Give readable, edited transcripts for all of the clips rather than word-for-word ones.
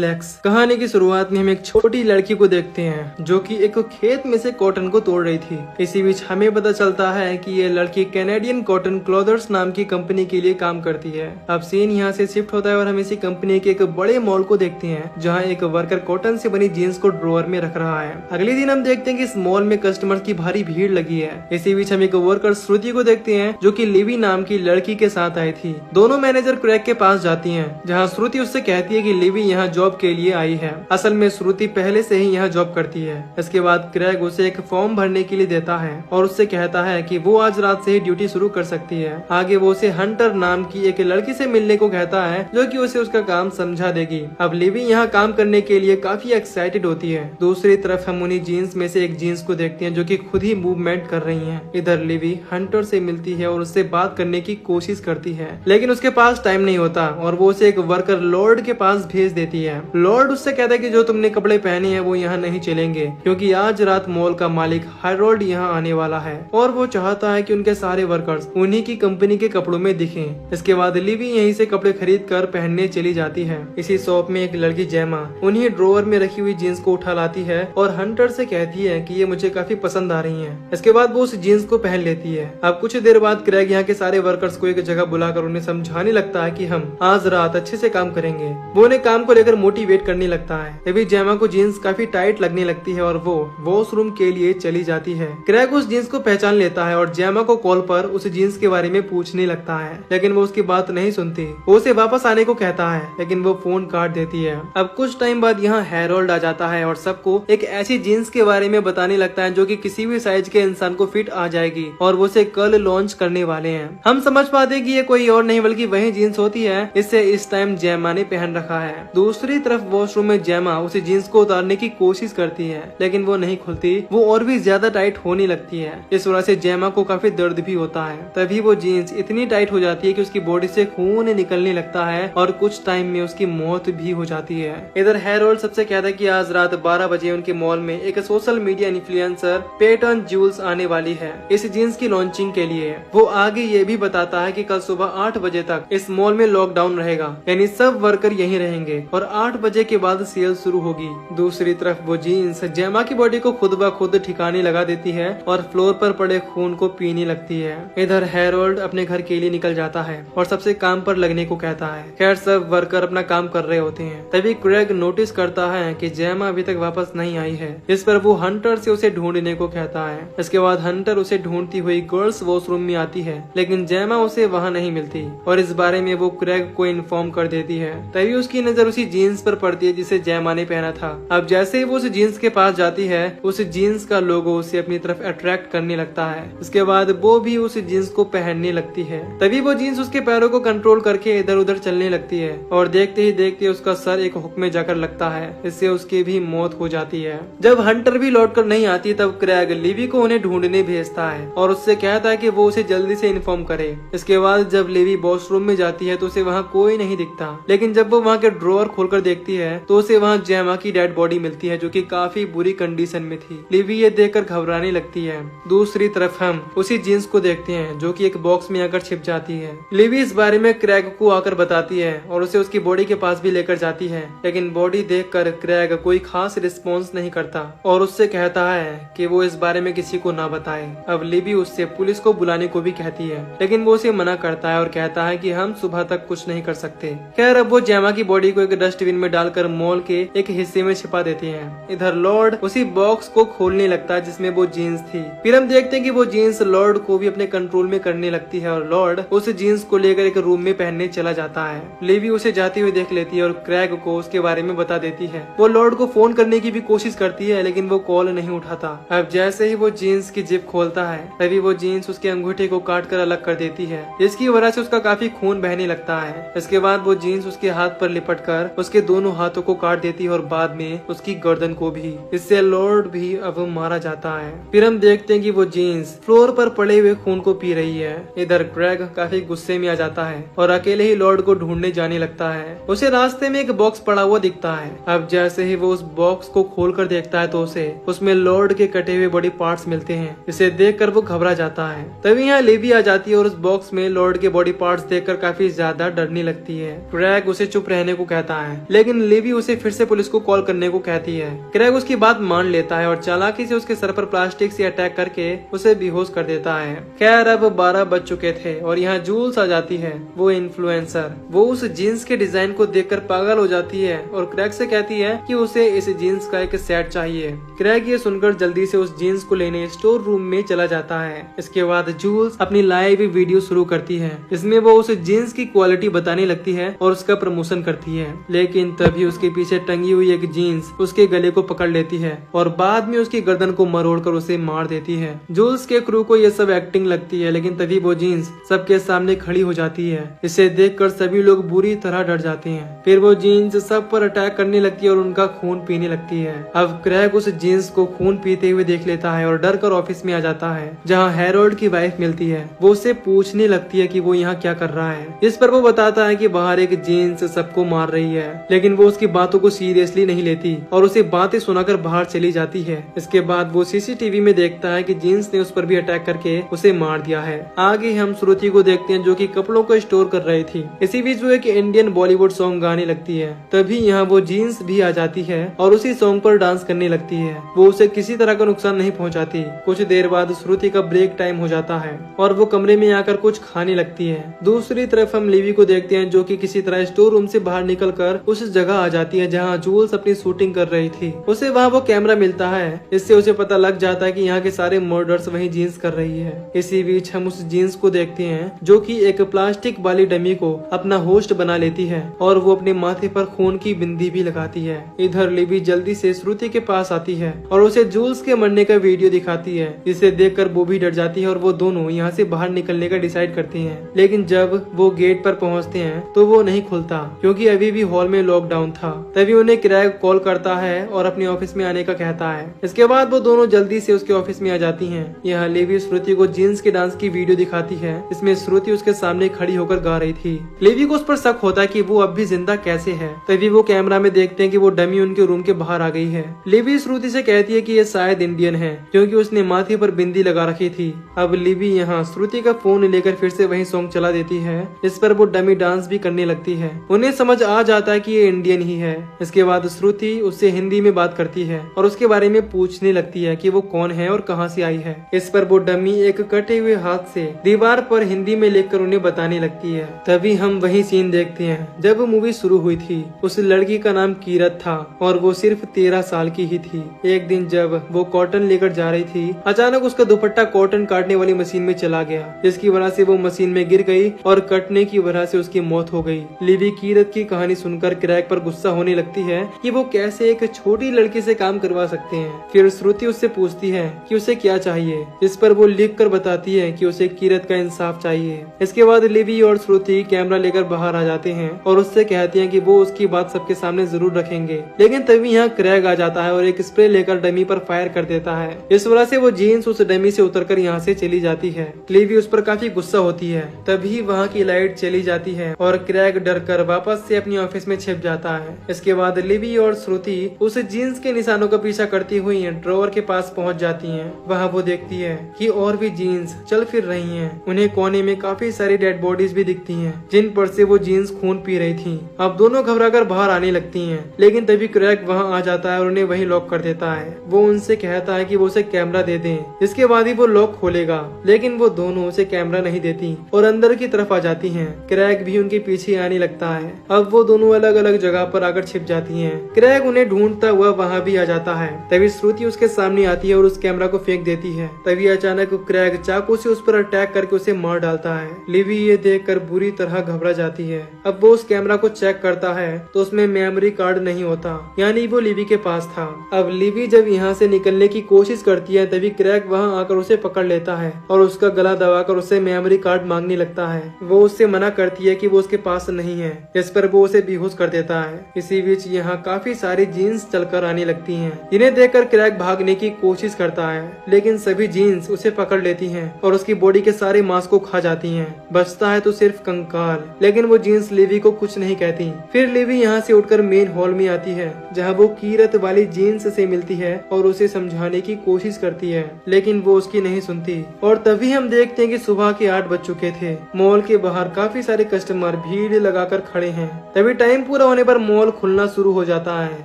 Flex. कहानी की शुरुआत में हम एक छोटी लड़की को देखते हैं जो कि एक खेत में से कॉटन को तोड़ रही थी। इसी बीच हमें पता चलता है कि ये लड़की कैनेडियन कॉटन क्लॉथर्स नाम की कंपनी के लिए काम करती है। अब सीन यहाँ से शिफ्ट होता है और हम इसी कंपनी के एक बड़े मॉल को देखते हैं जहाँ एक वर्कर कॉटन से बनी जीन्स को ड्रॉअर में रख रहा है। अगले दिन हम देखते हैं कि इस मॉल में कस्टमर की भारी भीड़ लगी है। इसी बीच हम एक वर्कर श्रुति को देखते हैं जो कि लिवी नाम की लड़की के साथ आई थी। दोनों मैनेजर क्रैग के पास जाती हैं जहाँ श्रुति उससे कहती है कि लिवी यहाँ जॉब के लिए आई है। असल में श्रुति पहले से ही यहाँ जॉब करती है। इसके बाद क्रैग उसे एक फॉर्म भरने के लिए देता है और उससे कहता है कि वो आज रात से ही ड्यूटी शुरू कर सकती है। आगे वो उसे हंटर नाम की एक लड़की से मिलने को कहता है जो कि उसे उसका काम समझा देगी। अब लिवी यहाँ काम करने के लिए काफी एक्साइटेड होती है। दूसरी तरफ हम उन्हीं जीन्स में से एक जीन्स को देखते हैं जो कि खुद ही मूवमेंट कर रही है। इधर लिवी हंटर से मिलती है और उससे बात करने की कोशिश करती है लेकिन उसके पास टाइम नहीं होता और वो उसे एक वर्कर लॉर्ड के पास भेज देती है। लॉर्ड उससे कहता है कि जो तुमने कपड़े पहने हैं वो यहाँ नहीं चलेंगे क्योंकि आज रात मॉल का मालिक हैरोल्ड यहाँ आने वाला है और वो चाहता है कि उनके सारे वर्कर्स उन्हीं की कंपनी के कपड़ों में दिखें। इसके बाद लिवी यहीं से कपड़े खरीद कर पहनने चली जाती है। इसी शॉप में एक लड़की जैमा उन्हीं ड्रॉअर में रखी हुई जीन्स को उठा लाती है और हंटर से कहती है कि ये मुझे काफी पसंद आ रही है। इसके बाद वो उस जीन्स को पहन लेती है। अब कुछ देर बाद क्रैग यहाँ के सारे वर्कर्स को एक जगह बुलाकर उन्हें समझाने लगता है कि हम आज रात अच्छे से काम करेंगे। वो उन्हें काम को लेकर मोटिवेट करने लगता है। तभी जैमा को जीन्स काफी टाइट लगने लगती है और वो वॉशरूम के लिए चली जाती है। क्रैग उस जीन्स को पहचान लेता है और जैमा को कॉल पर उस जीन्स के बारे में पूछने लगता है लेकिन वो उसकी बात नहीं सुनती। वो उसे वापस आने को कहता है लेकिन वो फोन काट देती है। अब कुछ टाइम बाद यहाँ हैरोल्ड आ जाता है और सबको एक ऐसी जीन्स के बारे में बताने लगता है जो कि किसी भी साइज के इंसान को फिट आ जाएगी और वो उसे कल लॉन्च करने वाले हैं। हम समझ पाते कि ये कोई और नहीं बल्कि वही जीन्स होती है इससे इस टाइम जैमा ने पहन रखा है। दूसरी तरफ वॉशरूम में जैमा उसे जीन्स को उतारने की कोशिश करती है लेकिन वो नहीं खुलती। वो और भी ज्यादा टाइट होने लगती है। इस वजह से जैमा को काफी दर्द भी होता है। तभी वो जीन्स इतनी टाइट हो जाती है कि उसकी बॉडी से खून निकलने लगता है और कुछ टाइम में उसकी मौत भी हो जाती है। इधर हैरोल्ड सबसे कहता है कि आज रात 12 बजे उनके मॉल में एक social media influencer Peyton Jules आने वाली है इस जीन्स की लॉन्चिंग के लिए। वो आगे ये भी बताता है कि कल सुबह 8 बजे तक इस मॉल में लॉकडाउन रहेगा यानी सब वर्कर यहीं रहेंगे और 8 बजे के बाद सेल शुरू होगी। दूसरी तरफ वो जीन्स जैमा की बॉडी को खुद ब खुद ठिकाने लगा देती है और फ्लोर पर पड़े खून को पीने लगती है। इधर हैरोल्ड अपने घर के लिए निकल जाता है और सबसे काम पर लगने को कहता है। खैर सब वर्कर अपना काम कर रहे होते हैं। तभी क्रैग नोटिस करता है कि जैमा अभी तक वापस नहीं आई है। इस पर वो हंटर से उसे ढूंढने को कहता है। इसके बाद हंटर उसे ढूंढती हुई गर्ल्स वॉशरूम में आती है लेकिन जैमा उसे वहाँ नहीं मिलती और इस बारे में वो क्रैग को इन्फॉर्म कर देती है। तभी उसकी नजर उसी जीन्स पर पड़ती है जिसे जैमा ने पहना था। अब जैसे ही वो उस जीन्स के पास जाती है उस जीन्स का लोगो उसे अपनी तरफ अट्रैक्ट करने लगता है। इसके बाद वो भी उस जीन्स को पहनने लगती है। तभी वो जीन्स उसके पैरों को कंट्रोल करके इधर उधर चलने लगती है और देखते ही देखते उसका सर एक हुक में जाकर लगता है। इससे उसकी भी मौत हो जाती है। जब हंटर भी लौट कर नहीं आती तब क्रैग लिवी को उन्हें ढूंढने भेजता है और उससे कहता है कि वो उसे जल्दी से इन्फॉर्म करे। इसके बाद जब लिवी वॉशरूम में जाती है तो उसे वहाँ कोई नहीं दिखता लेकिन जब वो वहाँ के ड्रॉअर खोलकर देखती है तो उसे वहाँ जैमा की डेड बॉडी मिलती है जो कि काफी बुरी कंडीशन में थी। लिवी ये देखकर घबराने लगती है। दूसरी तरफ हम उसी जीन्स को देखते हैं जो कि एक बॉक्स में आकर छिप जाती है। लिवी इस बारे में क्रैग को आकर बताती है और उसे उसकी बॉडी के पास भी लेकर जाती है लेकिन बॉडी देखकर क्रैग कोई खास रिस्पॉन्स नहीं करता और उससे कहता है कि वो इस बारे में किसी को ना बताए। अब लिवी उससे पुलिस को बुलाने को भी कहती है लेकिन वो उसे मना करता है और कहता है कि हम सुबह तक कुछ नहीं कर सकते। खैर अब वो जैमा की बॉडी को एक डस्टबिन में डालकर मॉल के एक हिस्से में छिपा देते हैं। इधर लॉर्ड उसी बॉक्स को खोलने लगता है जिसमें वो जीन्स थी। फिर हम देखते हैं कि वो जीन्स लॉर्ड को भी अपने कंट्रोल में करने लगती है और लॉर्ड उस जीन्स को लेकर एक रूम में पहनने चला जाता है। लिवी उसे जाती हुई देख लेती है और क्रैग को उसके बारे में बता देती है। वो लॉर्ड को फोन करने की भी कोशिश करती है लेकिन वो कॉल नहीं उठाता। अब जैसे ही वो जीन्स की जिप खोलता है तभी वो जीन्स उसके अंगूठे को काट कर अलग कर देती है जिसकी वजह से उसका काफी खून बहने लगता है। इसके बाद वो जीन्स उसके हाथ पर लिपट कर उसके दोनों हाथों को काट देती है और बाद में उसकी गर्दन को भी। इससे लॉर्ड भी अब मारा जाता है। फिर हम देखते हैं कि वो जीन्स फ्लोर पर पड़े हुए खून को पी रही है। इधर क्रैग काफी गुस्से में आ जाता है और अकेले ही लॉर्ड को ढूंढने जाने लगता है। उसे रास्ते में एक बॉक्स पड़ा हुआ दिखता है। अब जैसे ही वो उस बॉक्स को खोल कर देखता है तो उसे उसमें लॉर्ड के कटे हुए बॉडी पार्ट्स मिलते हैं। इसे देखकर वो घबरा जाता है। तभी यहाँ लिवी आ जाती है और उस बॉक्स में लॉर्ड के बॉडी पार्ट्स देखकर काफी ज्यादा डरने लगती है। क्रैग उसे चुप रहने को कहता है लेकिन लिवी उसे फिर से पुलिस को कॉल करने को कहती है। क्रैग उसकी बात मान लेता है और चालाकी से उसके सर पर प्लास्टिक से अटैक करके उसे बेहोश कर देता है। खैर अब 12 बज चुके थे और यहाँ जूल्स आ जाती है, वो इन्फ्लुएंसर। वो उस जीन्स के डिजाइन को देखकर पागल हो जाती है और क्रैग से कहती है कि उसे इस जीन्स का एक सेट चाहिए। क्रैग ये सुनकर जल्दी से उस जीन्स को लेने स्टोर रूम में चला जाता है। इसके बाद जूल्स अपनी लाइव वीडियो शुरू करती है। इसमें वो उस जीन्स की क्वालिटी बताने लगती है और उसका प्रमोशन करती है, लेकिन तभी उसके पीछे टंगी हुई एक जीन्स उसके गले को पकड़ लेती है और बाद में उसकी गर्दन को मरोड़कर उसे मार देती है। जूल्स के क्रू को ये सब एक्टिंग लगती है, लेकिन तभी वो जीन्स सबके सामने खड़ी हो जाती है। इसे देखकर सभी लोग बुरी तरह डर जाते हैं। फिर वो जीन्स सब पर अटैक करने लगती है और उनका खून पीने लगती है। अब क्रैग उस जीन्स को खून पीते हुए देख लेता है और डर कर ऑफिस में आ जाता है, जहाँ हैरोल्ड की वाइफ मिलती है। वो उससे पूछने लगती है कि वो यहाँ क्या कर रहा है। इस पर वो बताता है कि बाहर एक जीन्स सबको मार रही है, लेकिन वो उसकी बातों को सीरियसली नहीं लेती और उसे बातें सुनाकर बाहर चली जाती है। इसके बाद वो सीसीटीवी में देखता है कि जीन्स ने उस पर भी अटैक करके उसे मार दिया है। आगे हम श्रुति को देखते हैं जो कि कपड़ों को स्टोर कर रही थी। इसी बीच वो एक इंडियन बॉलीवुड सॉन्ग गाने लगती है। तभी यहाँ वो जीन्स भी आ जाती है और उसी सॉन्ग पर डांस करने लगती है। वो उसे किसी तरह का नुकसान नहीं पहुँचाती। कुछ देर बाद श्रुति का ब्रेक टाइम हो जाता है और वो कमरे में आकर कुछ खाने लगती है। दूसरी तरफ हम लिवी को देखते हैं जो कि किसी तरह स्टोर रूम से बाहर निकलकर उस जगह आ जाती है जहाँ जूल्स अपनी शूटिंग कर रही थी। उसे वहाँ वो कैमरा मिलता है। इससे उसे पता लग जाता है कि यहाँ के सारे मर्डर्स वही जीन्स कर रही है। इसी बीच हम उस जीन्स को देखते हैं जो कि एक प्लास्टिक वाली डमी को अपना होस्ट बना लेती है और वो अपने माथे पर खून की बिंदी भी लगाती है। इधर लिवी जल्दी से श्रुति के पास आती है और उसे जूल्स के मरने का वीडियो दिखाती है, जिसे देखकर वो भी डर जाती है और वो दोनों यहाँ से बाहर निकलने का डिसाइड करते हैं। लेकिन जब वो गेट पर पहुँचते हैं तो वो नहीं खुलता क्योंकि अभी भी हॉल में लॉकडाउन था। तभी उन्हें क्रैग कॉल करता है और अपने ऑफिस में आने का कहता है। इसके बाद वो दोनों जल्दी से उसके ऑफिस में आ जाती हैं। यहाँ लिवी श्रुति को जीन्स के डांस की वीडियो दिखाती है। इसमें श्रुति उसके सामने खड़ी होकर गा रही थी। लिवी को उस पर शक होता है कि वो अब भी जिंदा कैसे है। तभी वो कैमरा में देखते हैं कि वो डमी उनके रूम के बाहर आ गई है। लिवी श्रुति से कहती है कि ये शायद इंडियन है क्योंकि उसने माथे पर बिंदी लगा रखी थी। अब लिवी यहाँ श्रुति का फोन लेकर फिर से वही सॉन्ग चला देती है। इस पर वो डमी डांस भी करने लगती है। उन्हें समझ आ जाता है कि ये इंडियन ही है। इसके बाद श्रुति उससे हिंदी में बात करती है और उसके बारे में पूछने लगती है कि वो कौन है और कहाँ से आई है। इस पर वो डमी एक कटे हुए हाथ से दीवार पर हिंदी में लिखकर उन्हें बताने लगती है। तभी हम वही सीन देखते हैं जब मूवी शुरू हुई थी। उस लड़की का नाम कीरत था और वो सिर्फ 13 साल की ही थी। एक दिन जब वो कॉटन लेकर जा रही थी, अचानक उसका दुपट्टा कॉटन काटने वाली मशीन में चला गया, जिसकी वजह से वो मशीन में गिर गई और कटने की वजह से उसकी मौत हो गई। लिवी कीरत की कहानी सुनकर क्रैग पर गुस्सा होने लगती है कि वो कैसे एक छोटी लड़की से काम करवा सकते हैं। फिर श्रुति उससे पूछती है कि उसे क्या चाहिए, इस पर वो लिख कर बताती है कि उसे कीरत का इंसाफ चाहिए। इसके बाद लिवी और श्रुति कैमरा लेकर बाहर आ जाते हैं और उससे कहती हैं कि वो उसकी बात सबके सामने जरूर रखेंगे। लेकिन तभी यहाँ क्रैग आ जाता है और एक स्प्रे लेकर डमी पर फायर कर देता है। इस वजह से वो जीन्स उस डमी से उतरकर यहाँ से चली जाती है। लिवी उस पर काफी गुस्सा होती है। तभी वहाँ की लाइट चली जाती है और क्रैग डर कर वापस से अपनी ऑफिस में छिप जाता है। इसके बाद लिवी और श्रुति उस जीन्स के निशानों का पीछा करती हुई ड्रॉवर के पास पहुँच जाती है। वहाँ वो देखती है कि और भी जीन्स चल फिर रही हैं। उन्हें कोने में काफी सारी डेड बॉडीज भी दिखती हैं, जिन पर से वो जीन्स खून पी रही थी। अब दोनों घबराकर बाहर आने लगती हैं, लेकिन तभी क्रैग वहाँ आ जाता है और उन्हें वहीं लॉक कर देता है। वो उनसे कहता है कि वो उसे कैमरा दे दें, इसके बाद ही वो लॉक खोलेगा। लेकिन वो दोनों उसे कैमरा नहीं देती और अंदर की तरफ आ जाती हैं। क्रैग भी उनके पीछे आने लगता है। अब वो दोनों अलग अलग जगह पर आकर छिप जाती हैं। क्रैग उन्हें ढूंढता हुआ वहाँ भी आ जाता है। तभी श्रुति उसके सामने आती है और उस कैमरा को फेंक देती है। तभी अचानक क्रैग चाकू से उस पर अटैक करके उसे मार डालता है। लिवी ये देखकर बुरी तरह घबरा जाती है। अब वो उस कैमरा को चेक करता है तो उसमें मेमोरी कार्ड नहीं होता, यानी वो लिवी के पास था। अब लिवी जब यहाँ से निकलने की कोशिश करती है तभी क्रैग वहाँ आकर उसे पकड़ लेता है और उसका गला दबाकर उससे मेमोरी कार्ड मांगने लगता है। वो उससे मना करती है कि वो उसके पास नहीं है। इस पर वो उसे बेहोश कर देता है। इसी बीच यहाँ काफी सारी जीन्स चलकर आने लगती हैं, जिन्हें देखकर क्रैग भागने की कोशिश करता है, लेकिन सभी जीन्स उसे पकड़ लेती हैं और उसकी बॉडी के सारे मांस को खा जाती हैं। बचता है तो सिर्फ कंकाल, लेकिन वो जीन्स लिवी को कुछ नहीं कहती। फिर लिवी यहाँ से उठकर मेन हॉल में आती है, जहाँ वो कीरत वाली जीन्स से मिलती है और उसे समझाने की कोशिश करती है, लेकिन वो उसकी नहीं सुनती। और तभी हम देखते हैं कि सुबह के 8 बज चुके थे। मॉल के बाहर काफी सारे कस्टमर भीड़ लगाकर खड़े हैं। तभी टाइम पूरा होने पर मॉल खुलना शुरू हो जाता है।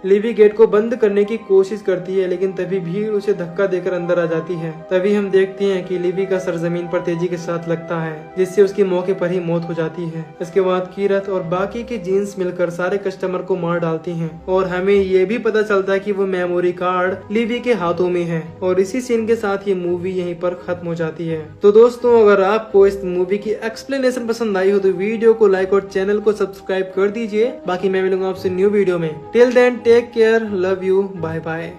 लिवी गेट को बंद करने की कोशिश करती है, लेकिन तभी भीड़ उसे धक्का देकर अंदर आ जाती है। तभी हम देखते हैं कि लिवी का सर जमीन पर तेजी के साथ लगता है, जिससे उसकी मौके पर ही मौत हो जाती है। इसके बाद कीरत और बाकी की जीन्स मिलकर सारे कस्टमर को मार डालती हैं और हमें ये भी पता चलता है कि वो मेमोरी कार्ड लिवी के हाथों में है। और इसी सीन के साथ ये मूवी यहीं पर खत्म हो जाती है। तो दोस्तों, अगर आपको इस मूवी की एक्सप्लेनेशन पसंद आई हो तो वीडियो को लाइक और चैनल को सब्सक्राइब कर दीजिए। बाकी मैं मिलूंगा आपसे न्यू वीडियो में। Till then take care, love you, bye bye.